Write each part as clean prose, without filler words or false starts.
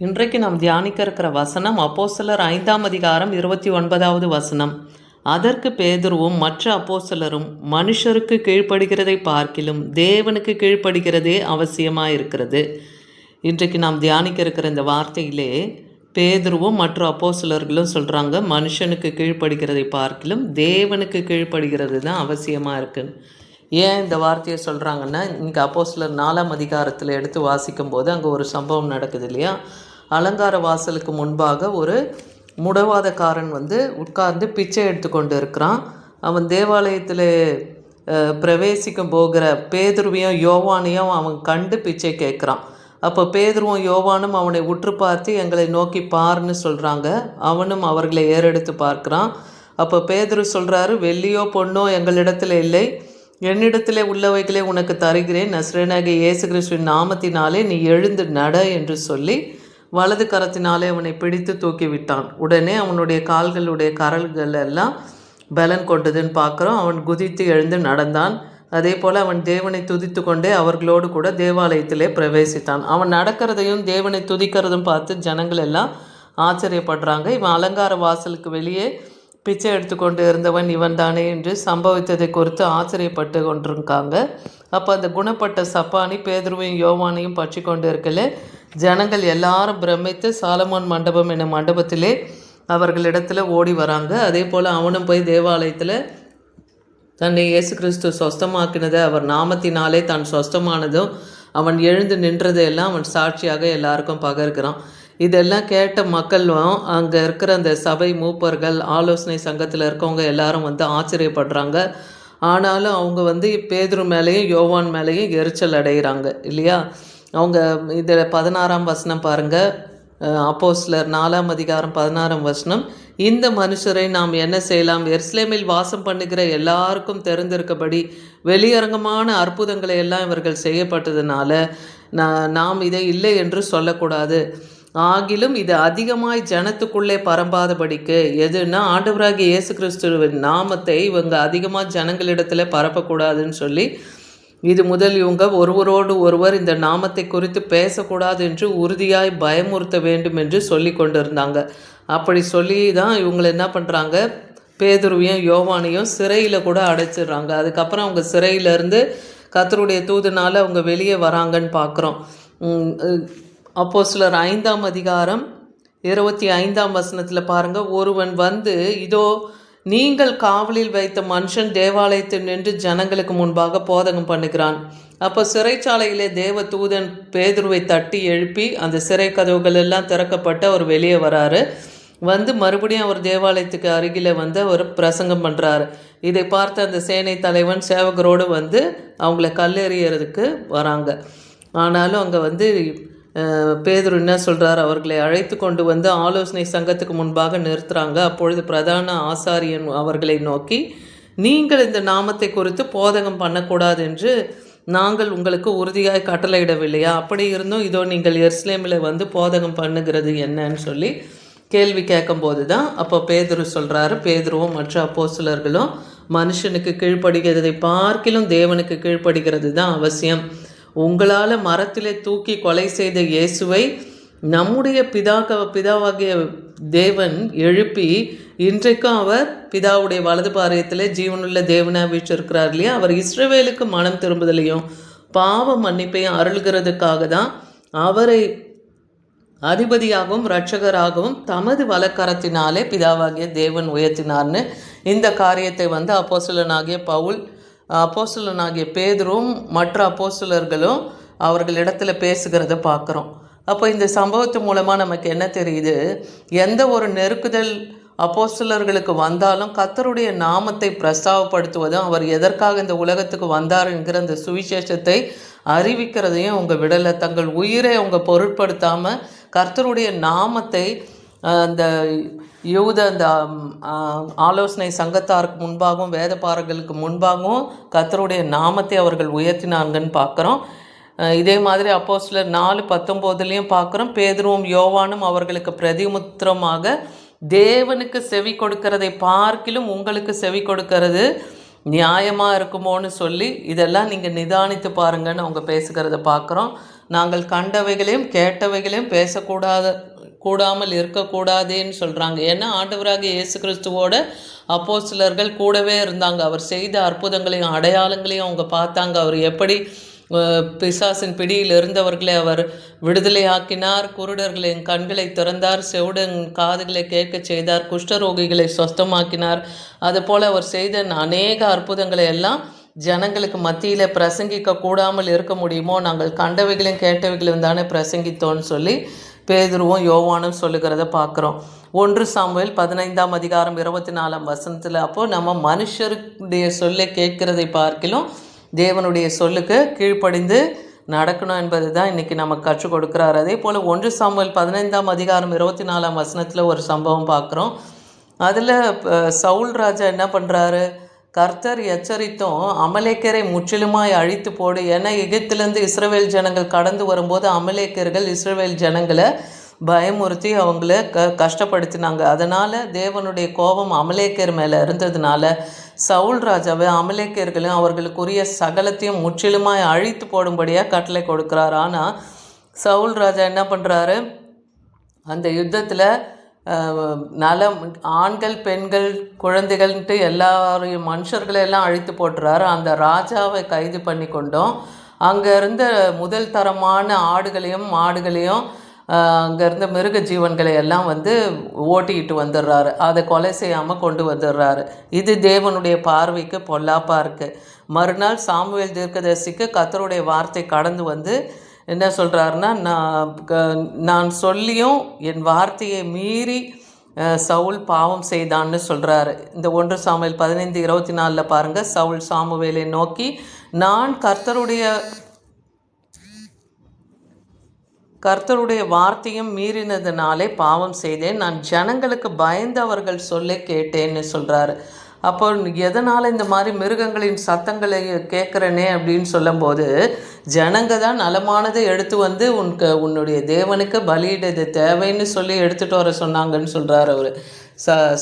இன்றைக்கு நாம் தியானிக்க இருக்கிற வசனம் அப்போஸ்தலர் 5ஆம் அதிகாரம் 29வது வசனம். அதற்கு பேதுருவும் மற்ற அப்போஸ்தலரும், மனுஷருக்கு கீழ்ப்படுகிறதை பார்க்கிலும் தேவனுக்கு கீழ்ப்படுகிறதே அவசியமாயிருக்கிறது. இன்றைக்கு நாம் தியானிக்க இருக்கிற இந்த வார்த்தையிலே பேதுருவும் மற்ற அப்போஸ்தலர்களும் சொல்கிறாங்க, மனுஷனுக்கு கீழ்ப்படுகிறதை பார்க்கிலும் தேவனுக்கு கீழ்ப்படுகிறது தான் அவசியமாக இருக்குது. ஏன் இந்த வார்த்தையை சொல்கிறாங்கன்னா, இங்கே அப்போஸ்தலர் 4ஆம் அதிகாரத்தில் எடுத்து வாசிக்கும் போது அங்கே ஒரு சம்பவம் நடக்குது இல்லையா. அலங்கார வாசலுக்கு முன்பாக ஒரு முடவாதக்காரன் உட்கார்ந்து பிச்சை எடுத்துக்கொண்டு இருக்கிறான். அவன் தேவாலயத்தில் பிரவேசிக்கும் போகிற பேதுருவையும் யோவானையும் அவன் கண்டு பிச்சை கேட்குறான். அப்போ பேதுருவும் யோவானும் அவனை உற்று பார்த்து எங்களை நோக்கி பாருன்னு சொல்கிறாங்க. அவனும் அவர்களை ஏறெடுத்து பார்க்குறான். அப்போ பேதுரு சொல்கிறாரு, வெள்ளியோ பொண்ணோ எங்களிடத்தில் இல்லை, என்னிடத்திலே உள்ளவைகளே உனக்கு தருகிறேன், நசரேயனாகிய இயேசு கிறிஸ்துவின் நாமத்தினாலே நீ எழுந்து நட என்று சொல்லி வலது கரத்தினாலே அவனை பிடித்து தூக்கிவிட்டான். உடனே அவனுடைய கால்களுடைய கரல்கள் எல்லாம் பலன் கொண்டதுன்னு பார்க்குறோம். அவன் குதித்து எழுந்து நடந்தான். அதே போல் அவன் தேவனை துதித்து கொண்டே அவர்களோடு கூட தேவாலயத்திலே பிரவேசித்தான். அவன் நடக்கிறதையும் தேவனை துதிக்கிறதும் பார்த்து ஜனங்கள் எல்லாம் ஆச்சரியப்படுறாங்க. இவன் அலங்கார வாசலுக்கு வெளியே பிச்சை எடுத்துக்கொண்டு இருந்தவன் இவன் தானே என்று சம்பவித்ததை குறித்து ஆச்சரியப்பட்டு கொண்டிருக்காங்க. அப்போ அந்த குணப்பட்ட சப்பானி பேதுருவையும் யோவானையும் பற்றி கொண்டு இருக்கல ஜனங்கள் எல்லாரும் பிரமித்து சாலமோன் மண்டபம் என்னும் மண்டபத்திலே அவர்களிடத்தில் ஓடி வராங்க. அதே போல் அவனும் போய் தேவாலயத்தில் தன்னை இயேசு கிறிஸ்து சொஸ்தமாக்கினதை, அவர் நாமத்தினாலே தான் சொஸ்தமானதும் அவன் எழுந்து நின்றதையெல்லாம் அவன் சாட்சியாக எல்லாருக்கும் பகர்கிறான். இதெல்லாம் கேட்ட மக்களும் அங்கே இருக்கிற அந்த சபை மூப்பர்கள், ஆலோசனை சங்கத்தில் இருக்கவங்க எல்லாரும் ஆச்சரியப்படுறாங்க. ஆனாலும் அவங்க பேதுரு மேலேயும் யோவான் மேலேயும் எரிச்சல் அடைகிறாங்க இல்லையா. அவங்க இதில் 16ஆம் வசனம் பாருங்கள். அப்போஸ்தலர் 4ஆம் அதிகாரம் 16ஆம் வசனம். இந்த மனுஷரை நாம் என்ன செய்யலாம்? எருசலேமில் வாசம் பண்ணுகிற எல்லாருக்கும் தெரிந்திருக்கபடி வெளியரங்கமான அற்புதங்களை எல்லாம் இவர்கள் செய்யப்பட்டதுனால நாம் இதை இல்லை என்று சொல்லக்கூடாது. ஆகிலும் இது அதிகமாய் ஜனத்துக்குள்ளே பரம்பாதபடிக்கு, எதுனா ஆண்டவராகிய இயேசு கிறிஸ்துவின் நாமத்தை இவங்க அதிகமாக ஜனங்களிடத்தில் பரப்பக்கூடாதுன்னு சொல்லி, இது முதல் இவங்க ஒருவரோடு ஒருவர் இந்த நாமத்தை குறித்து பேசக்கூடாது என்று உறுதியாய் பயமுறுத்த வேண்டும் என்று சொல்லி கொண்டிருந்தாங்க. அப்படி சொல்லி தான் இவங்களை என்ன பண்ணுறாங்க, பேதுருவையும் யோவானையும் சிறையில் கூட அடைச்சிடுறாங்க. அதுக்கப்புறம் அவங்க சிறையிலேருந்து கர்த்தருடைய தூதுனால அவங்க வெளியே வராங்கன்னு பார்க்குறோம். அப்போஸ்தலர் 5ஆம் அதிகாரம் 25ஆம் வசனத்தில் பாருங்கள். ஒருவன் இதோ நீங்கள் காவலில் வைத்த மனுஷன் தேவாலயத்தில் நின்று ஜனங்களுக்கு முன்பாக போதகம் பண்ணுகிறான். அப்போ சிறைச்சாலையிலே தேவ தூதன் பேதுருவை தட்டி எழுப்பி அந்த சிறை கதவுகள் எல்லாம் திறக்கப்பட்டு அவர் வெளியே வராரு. மறுபடியும் அவர் தேவாலயத்துக்கு அருகில் அவர் பிரசங்கம் பண்ணுறாரு. இதை பார்த்து அந்த சேனை தலைவன் சேவகரோடு அவங்கள கல்லெறியறதுக்கு வராங்க. ஆனாலும் அங்கே பேதுரு என்ன சொல்கிறார், அவர்களை அழைத்து கொண்டு ஆலோசனை சங்கத்துக்கு முன்பாக நிறுத்துகிறாங்க. அப்பொழுது பிரதான ஆசாரியன் அவர்களை நோக்கி, நீங்கள் இந்த நாமத்தை குறித்து போதகம் பண்ணக்கூடாது என்று நாங்கள் உங்களுக்கு உறுதியாய் கட்டளையிடவில்லையா? அப்படி இருந்தும் இதோ நீங்கள் எருசலேமில் போதகம் பண்ணுகிறது என்னன்னு சொல்லி கேள்வி கேட்கும்போது தான் அப்போ பேதுரு சொல்கிறாரு, பேதுருவும் மற்ற அப்போஸ்தலர்களும் மனுஷனுக்கு கீழ்ப்படுகிறதை பார்க்கிலும் தேவனுக்கு கீழ்ப்படுகிறது தான் அவசியம். உங்களால் மரத்திலே தூக்கி கொலை செய்த இயேசுவை நம்முடைய பிதாவாகிய தேவன் எழுப்பி இன்றைக்கும் அவர் பிதாவுடைய வலது பாரியத்தில் ஜீவனுள்ள தேவனாக வீற்றிருக்கிறார் இல்லையா. அவர் இஸ்ரவேலுக்கு மனம் திரும்புதலையும் பாவ மன்னிப்பையும் அருள்கிறதுக்காக தான் அவரை அதிபதியாகவும் இரட்சகராகவும் தமது வலக்கரத்தினாலே பிதாவாகிய தேவன் உயர்த்தினார்னு இந்த காரியத்தை அப்போஸ்தலனாகிய பவுல், அப்போஸ்தலனாகிய பேதுரும் மற்ற அப்போஸ்தலர்களும் அவர்களிடத்தில் பேசுகிறத பார்க்குறோம். அப்போ இந்த சம்பவத்து மூலமாக நமக்கு என்ன தெரியுது, எந்த ஒரு நெருக்குதல் அப்போஸ்தலர்களுக்கு வந்தாலும் கர்த்தருடைய நாமத்தை பிரஸ்தாவப்படுத்துவதும் அவர் எதற்காக இந்த உலகத்துக்கு வந்தார் என்கிற அந்த சுவிசேஷத்தை அறிவிக்கிறதையும் அவங்க விடலை. தங்கள் உயிரை அவங்க பொருட்படுத்தாமல் கர்த்தருடைய நாமத்தை அந்த அந்த ஆலோசனை சங்கத்தாருக்கு முன்பாகவும் வேதபாரர்களுக்கு முன்பாகவும் கர்த்தருடைய நாமத்தை அவர்கள் உயர்த்தினாங்கன்னு பார்க்குறோம். இதே மாதிரி அப்போஸ்தலர் 4:19 பார்க்குறோம். பேதுருவும் யோவானும் அவர்களுக்கு பிரதிமுத்திரமாக, தேவனுக்கு செவி கொடுக்கிறதை பார்க்கிலும் உங்களுக்கு செவி கொடுக்கிறது நியாயமாக இருக்குமோன்னு சொல்லி இதெல்லாம் நீங்கள் நிதானித்து பாருங்கன்னு அவங்க பேசுகிறத பார்க்குறோம். நாங்கள் கண்டவைகளையும் கேட்டவைகளையும் கூடாமல் இருக்கக்கூடாதேன்னு சொல்கிறாங்க. ஏன்னா ஆண்டவராகிய இயேசு கிறிஸ்துவோட அப்போஸ்தலர்கள் கூடவே இருந்தாங்க. அவர் செய்த அற்புதங்களையும் அடையாளங்களையும் அவங்க பார்த்தாங்க. அவர் எப்படி பிசாசின் பிடியில் இருந்தவர்களை அவர் விடுதலையாக்கினார், குருடர்களின் கண்களை திறந்தார், செவிடன் காதுகளை கேட்க செய்தார், குஷ்டரோகிகளை சொஸ்தமாக்கினார். அதுபோல் அவர் செய்த அநேக அற்புதங்களை எல்லாம் ஜனங்களுக்கு மத்தியில் பிரசங்கிக்க கூடாமல் இருக்க முடியுமோ? நாங்கள் கண்டவைகளையும் கேட்டவைகளையும் தானே பிரசங்கித்தோன்னு சொல்லி பேதுருவும் யோவானும் சொல்லுகிறத பார்க்குறோம். 1 சாமுவேல் 15ஆம் அதிகாரம் 24ஆம் வசனத்தில் அப்போது நம்ம மனுஷருடைய சொல்லை கேட்கிறதை பார்க்கிலும் தேவனுடைய சொல்லுக்கு கீழ்ப்படிந்து நடக்கணும் என்பது தான் இன்றைக்கி நமக்கு கற்றுக் கொடுக்குறார். அதே போல் 1 சாமுவேல் 15ஆம் அதிகாரம் 24ஆம் வசனத்தில் ஒரு சம்பவம் பார்க்குறோம். அதில் சவுல் ராஜா என்ன பண்ணுறாரு? கர்த்தர் எச்சரித்தும் அமலேக்கரை முற்றிலுமாய் அழித்து போடு, ஏன்னா எகிப்திலேருந்து இஸ்ரவேல் ஜனங்கள் கடந்து வரும்போது அமலேக்கர்கள் இஸ்ரவேல் ஜனங்களை பயமுறுத்தி அவங்கள கஷ்டப்படுத்தினாங்க. அதனால் தேவனுடைய கோபம் அமலேக்கர் மேலே இருந்ததுனால சவுல் ராஜாவை அமலேக்கர்களும் அவர்களுக்குரிய சகலத்தையும் முற்றிலுமாய் அழித்து போடும்படியாக கட்டளை கொடுக்குறாரு. ஆனால் சவுல் ராஜா என்ன பண்ணுறாரு? அந்த யுத்தத்தில் ஆண்கள் பெண்கள் குழந்தைகள்ன்ட்டு எல்லாரையும் மனுஷர்களெல்லாம் அழித்து போட்டுறாரு. அந்த ராஜாவை கைது பண்ணி கொண்டோம் அங்கே இருந்த முதல் தரமான ஆடுகளையும் மாடுகளையும் அங்கே இருந்த மிருக ஜீவன்களை எல்லாம் ஓட்டிக்கிட்டு வந்துடுறாரு. அதை கொலை செய்யாமல் கொண்டு வந்துடுறாரு. இது தேவனுடைய பார்வைக்கு பொல்லாப்பாக இருக்குது. மறுநாள் சாமுவேல் தீர்க்கதரிசிக்கு கர்த்தருடைய வார்த்தை கடந்து என்ன சொல்கிறாருன்னா, நான் சொல்லியும் என் வார்த்தையை மீறி சவுல் பாவம் செய்தான்னு சொல்கிறாரு. இந்த 1 சாமுவேல் 15:24 பாருங்கள். சவுல் சாமுவேலை நோக்கி, நான் கர்த்தருடைய வார்த்தையும் மீறினதுனாலே பாவம் செய்தேன், நான் ஜனங்களுக்கு பயந்து அவர்கள் சொல்ல கேட்டேன்னு சொல்கிறாரு. அப்போ எதனால் இந்த மாதிரி மிருகங்களின் சத்தங்களை கேட்குறனே அப்படின்னு சொல்லும்போது, ஜனங்க தான் நலமானதை எடுத்து உன்னுடைய தேவனுக்கு பலியிடுறது தேவைன்னு சொல்லி எடுத்துகிட்டு வர சொன்னாங்கன்னு சொல்கிறார் அவர்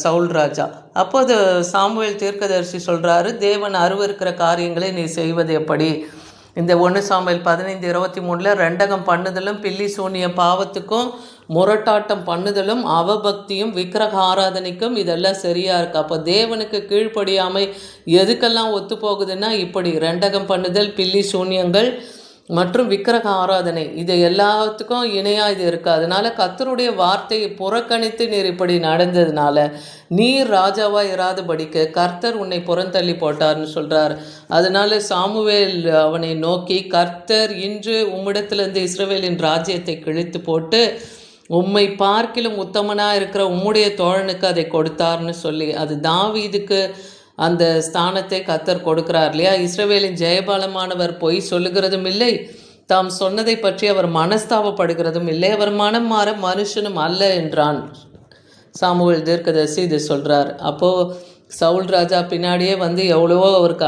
சவுல் ராஜா. அப்போது சாமுவேல் தீர்க்கதரிசி சொல்கிறாரு, தேவன் அருவருக்கிற காரியங்களை நீ செய்வது எப்படி? இந்த 1 சாமுவேல் 15:23 ரெண்டகம் பண்ணுதலும் பில்லி சூனிய பாவத்துக்கும் முரட்டாட்டம் பண்ணுதலும் அவபக்தியும் விக்கிரக ஆராதனைக்கும் இதெல்லாம் சரியாக இருக்குது. அப்போ தேவனுக்கு கீழ்ப்படியாமை எதுக்கெல்லாம் ஒத்து போகுதுன்னா, இப்படி ரெண்டகம் பண்ணுதல், பில்லி சூனியங்கள் மற்றும் விக்கிரக ஆராதனை, இது எல்லாத்துக்கும் இணையாக இது இருக்குது. அதனால் கர்த்தருடைய வார்த்தையை புறக்கணித்து நீர் இப்படி நடந்ததுனால நீர் ராஜாவாக இராதபடிக்கு கர்த்தர் உன்னை புறந்தள்ளி போட்டார்னு சொல்கிறார். அதனால சாமுவேல் அவனை நோக்கி, கர்த்தர் இன்று உம்மிடத்திலிருந்து இஸ்ரவேலின் ராஜ்யத்தை கிழித்து போட்டு உம்மை பார்க்கிலும் உத்தமனாக இருக்கிற உம்முடைய தோழனுக்கு அதை கொடுத்தார்னு சொல்லி, அது தாவீதுக்கு அந்த ஸ்தானத்தை கர்த்தர் கொடுக்கிறார் இல்லையா? இஸ்ரவேலின் ஜெயபாலமானவர் பொய் சொல்லுகிறதும் இல்லை, தாம் சொன்னதை பற்றி அவர் மனஸ்தாபப்படுகிறதும் இல்லை, அவர் மனம் மாற மனுஷனும் அல்ல என்றான். சாமுவேல் தீர்க்கதரிசி இது சொல்கிறார். அப்போது சவுல் ராஜா பின்னாடியே எவ்வளவோ அவருக்கு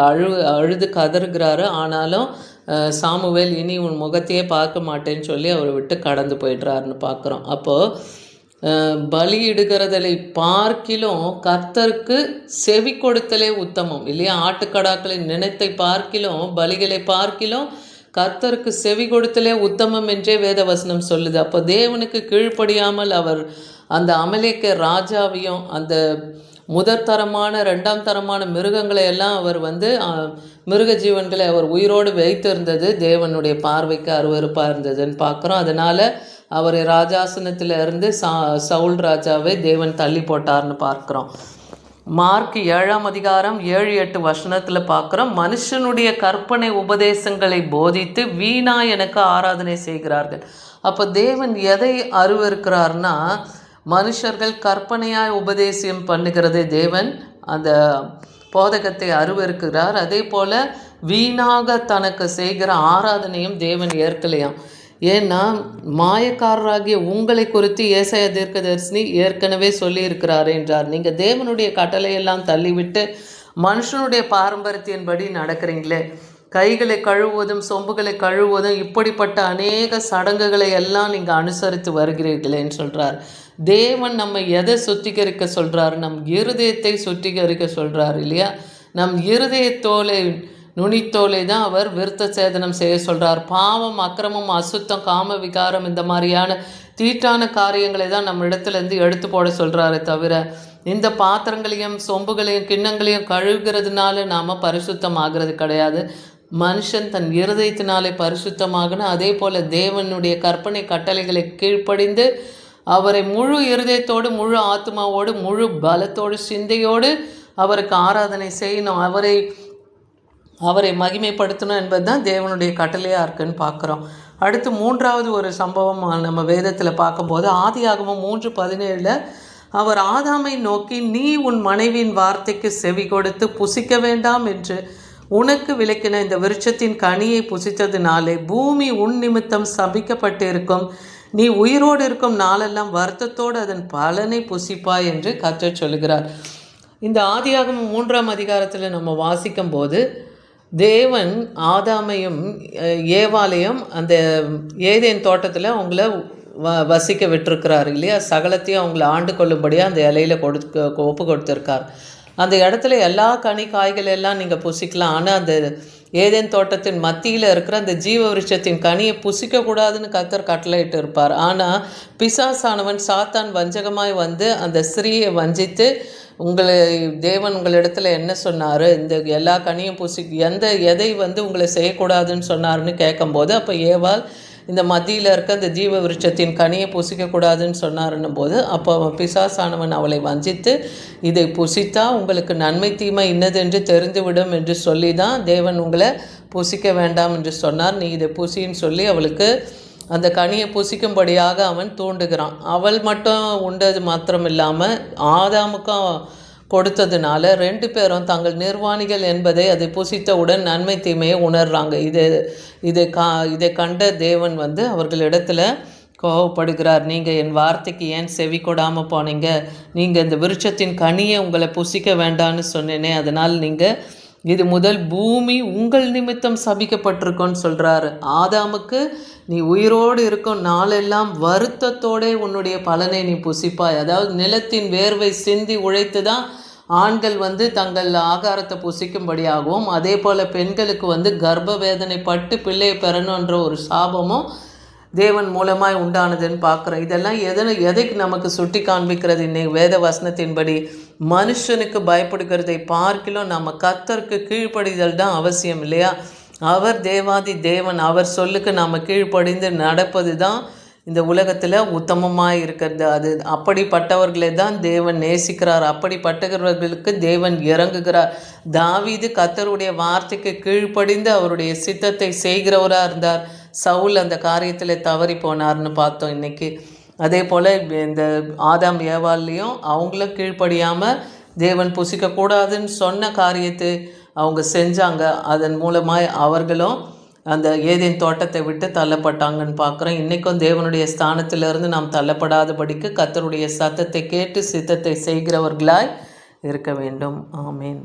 அழுது கதறுகிறாரு. ஆனாலும் சாமுவேல் இனி உன் முகத்தையே பார்க்க மாட்டேன்னு சொல்லி அவரை விட்டு கடந்து போயிடுறாருன்னு பார்க்குறோம். அப்போது பலியிடுகிறதை பார்க்கிலும் கர்த்தருக்கு செவி கொடுத்தலே உத்தமம் இல்லையா? ஆட்டுக்கடாக்களின் நினைத்தை பார்க்கிலும் பலிகளை பார்க்கிலும் கர்த்தருக்கு செவி கொடுத்தலே உத்தமம் என்றே வேதவசனம் சொல்லுது. அப்போ தேவனுக்கு கீழ்ப்படியாமல் அவர் அந்த அமலேக்க ராஜாவையும் அந்த முதற்தரமான 2ஆம் தரமான மிருகங்களை எல்லாம் அவர் மிருக ஜீவன்களை அவர் உயிரோடு வைத்திருந்தது தேவனுடைய பார்வைக்கு அருவருப்பாக இருந்ததுன்னு பார்க்குறோம். அதனால் அவர் ராஜாசனத்தில் இருந்து சவுல் ராஜாவை தேவன் தள்ளி போட்டார்னு பார்க்குறோம். மார்க் 7ஆம் அதிகாரம் 7-8 வசனத்தில் பார்க்குறோம், மனுஷனுடைய கற்பனை உபதேசங்களை போதித்து வீணா எனக்கு ஆராதனை செய்கிறார்கள். அப்போ தேவன் எதை அருவருக்கிறார்னா, மனுஷர்கள் கற்பனையாய் உபதேசம் பண்ணுகிறதை தேவன் அந்த போதகத்தை அருவருக்கிறார். அதே போல் வீணாக தனக்கு செய்கிற ஆராதனையும் தேவன் ஏற்கலையாம். ஏன்னா மாயக்காரராகிய உங்களை குறித்து ஏசாயா தீர்க்கதரிசி ஏற்கனவே சொல்லியிருக்கிறார் என்றார். நீங்கள் தேவனுடைய கட்டளையெல்லாம் தள்ளிவிட்டு மனுஷனுடைய பாரம்பரியத்தின்படி நடக்கிறீங்களே, கைகளை கழுவுவதும் சொம்புகளை கழுவுவதும் இப்படிப்பட்ட அநேக சடங்குகளை எல்லாம் நீங்கள் அனுசரித்து வருகிறீர்களேன்னு சொல்கிறார். தேவன் நம்ம எதை சுத்திகரிக்க சொல்கிறார்? நம் இருதயத்தை சுத்திகரிக்க சொல்கிறார் இல்லையா? நம் இருதயத்தோலை நுனித்தோலை தான் அவர் விருத்த சேதனம் செய்ய சொல்கிறார். பாவம், அக்கிரமம், அசுத்தம், காம விகாரம் இந்த மாதிரியான தீட்டான காரியங்களை தான் நம்ம இடத்துலேருந்து எடுத்து போட சொல்கிறாரே தவிர இந்த பாத்திரங்களையும் சொம்புகளையும் கிண்ணங்களையும் கழுவுகிறதுனால நாம் பரிசுத்தம் ஆகிறது கிடையாது. மனுஷன் தன் இருதயத்தினாலே பரிசுத்தமாகணும். அதே போல் தேவனுடைய கற்பனை கட்டளைகளை கீழ்ப்படிந்து அவரை முழு இருதயத்தோடு, முழு ஆத்மாவோடு, முழு பலத்தோடு, சிந்தையோடு அவருக்கு ஆராதனை செய்யணும். அவரை மகிமைப்படுத்தணும் என்பது தான் தேவனுடைய கட்டளையாக இருக்குன்னு பார்க்குறோம். அடுத்து மூன்றாவது ஒரு சம்பவம் நம்ம வேதத்தில் பார்க்கும்போது ஆதியாகமம் 3:17 அவர் ஆதாமை நோக்கி, நீ உன் மனைவியின் வார்த்தைக்கு செவி கொடுத்து புசிக்க வேண்டாம் என்று உனக்கு விலக்கின இந்த விருட்சத்தின் கனியை புசித்ததினாலே பூமி உன் நிமித்தம் சபிக்கப்பட்டிருக்கும். நீ உயிரோடு இருக்கும் நாளெல்லாம் வருத்தத்தோடு அதன் பலனை புசிப்பாய் என்று கர்த்தர் சொல்கிறார். இந்த ஆதியாகமம் 3ஆம் அதிகாரத்தில் நம்ம வாசிக்கும் போது தேவன் ஆதாமையும் ஏவாளையும் அந்த ஏதேன் தோட்டத்தில் அவங்கள வசிக்க விட்டுருக்கிறார் இல்லையா. சகலத்தையும் அவங்கள ஆண்டு கொள்ளும்படியாக அந்த இலையில ஒப்பு கொடுத்துருக்கார். அந்த இடத்துல எல்லா கனி காய்கள் எல்லாம் நீங்கள் புசிக்கலாம். ஆனால் அந்த ஏதேன் தோட்டத்தின் மத்தியில் இருக்கிற அந்த ஜீவ விருட்சத்தின் கனியை புசிக்கக்கூடாதுன்னு கர்த்தர் கட்டளையிட்டு இருப்பார். ஆனால் பிசாசானவன் சாத்தான் வஞ்சகமாய் வந்து அந்த ஸ்திரீயை வஞ்சித்து தேவன் உங்களிடத்துல என்ன சொன்னார், இந்த எல்லா கனியும் எதை வந்து உங்களை செய்யக்கூடாதுன்னு சொன்னார்னு கேட்கும்போது அப்போ ஏவாள் இந்த மத்தியில் இருக்க இந்த ஜீவ விருட்சத்தின் கனியை புசிக்கக்கூடாதுன்னு சொன்னாருன்னும் போது அப்போ பிசாசானவன் அவளை வஞ்சித்து இதை புசித்தா உங்களுக்கு நன்மை தீமை இன்னதென்று தெரிந்துவிடும் என்று சொல்லி தான் தேவன் உங்களை புசிக்க வேண்டாம் என்று சொன்னார். நீ இதை புசின்னு சொல்லி அவளுக்கு அந்த கனியை புசிக்கும்படியாக அவன் தூண்டுகிறான். அவள் மட்டும் உண்டது மாத்திரம் இல்லாமல் ஆதாமுக்கும் கொடுத்ததுனால 2 பேரும் தங்கள் நிர்வாணிகள் என்பதை அதை புசித்தவுடன் நன்மை தீமையை உணர்றாங்க. இதை கண்ட தேவன் வந்து அவர்களிடத்தில் கோவப்படுகிறார். நீங்கள் என் வார்த்தைக்கு ஏன் செவி கொடாமல் போனீங்க? நீங்கள் இந்த விருட்சத்தின் கனியை உங்களை புசிக்க வேண்டான்னு சொன்னேனே, அதனால் நீங்கள் இது முதல் பூமி உங்கள் நிமித்தம் சபிக்கப்பட்டிருக்கோன்னு சொல்கிறாரு. ஆதாமுக்கு நீ உயிரோடு இருக்கும் நாளெல்லாம் வருத்தத்தோடே உன்னுடைய பலனை நீ புசிப்பாய். அதாவது நிலத்தின் வேர்வை சிந்தி உழைத்து தான் ஆண்கள் வந்து தங்கள் ஆகாரத்தை புசிக்கும்படியாகவும், அதே போல் பெண்களுக்கு வந்து கர்ப்ப வேதனை பட்டு பிள்ளையை பெறணுன்ற ஒரு சாபமும் தேவன் மூலமாய் உண்டானதுன்னு பார்க்குறோம். இதெல்லாம் எதைக்கு நமக்கு சுட்டி காண்பிக்கிறது? இன்னைக்கு வேத வசனத்தின்படி மனுஷனுக்கு பயப்படுகிறதை பார்க்கிலும் நம்ம கர்த்தருக்கு கீழ்ப்படிதல் தான் அவசியம் இல்லையா. அவர் தேவாதி தேவன், அவர் சொல்லுக்கு நாம் கீழ்ப்படிந்து நடப்பது தான் இந்த உலகத்தில் உத்தமமாக இருக்கிறது. அது அப்படிப்பட்டவர்களை தான் தேவன் நேசிக்கிறார். அப்படிப்பட்டவர்களுக்கு தேவன் இறங்குகிறார். தாவீது கர்த்தருடைய வார்த்தைக்கு கீழ்ப்படிந்து அவருடைய சித்தத்தை செய்கிறவராக இருந்தார். சவுல் அந்த காரியத்தில் தவறி போனார்னு பார்த்தோம் இன்னைக்கு. அதே போல் இந்த ஆதாம் ஏவாள்லையும் அவங்களும் கீழ்ப்படியாமல் தேவன் புசிக்கக்கூடாதுன்னு சொன்ன காரியத்தை அவங்க செஞ்சாங்க. அதன் மூலமாக அவர்களும் அந்த ஏதேன் தோட்டத்தை விட்டு தள்ளப்பட்டாங்கன்னு பார்க்குறோம். இன்றைக்கும் தேவனுடைய ஸ்தானத்திலிருந்து நாம் தள்ளப்படாதபடிக்கு கர்த்தருடைய சத்தத்தை கேட்டு சித்தத்தை செய்கிறவர்களாய் இருக்க வேண்டும். ஆமேன்.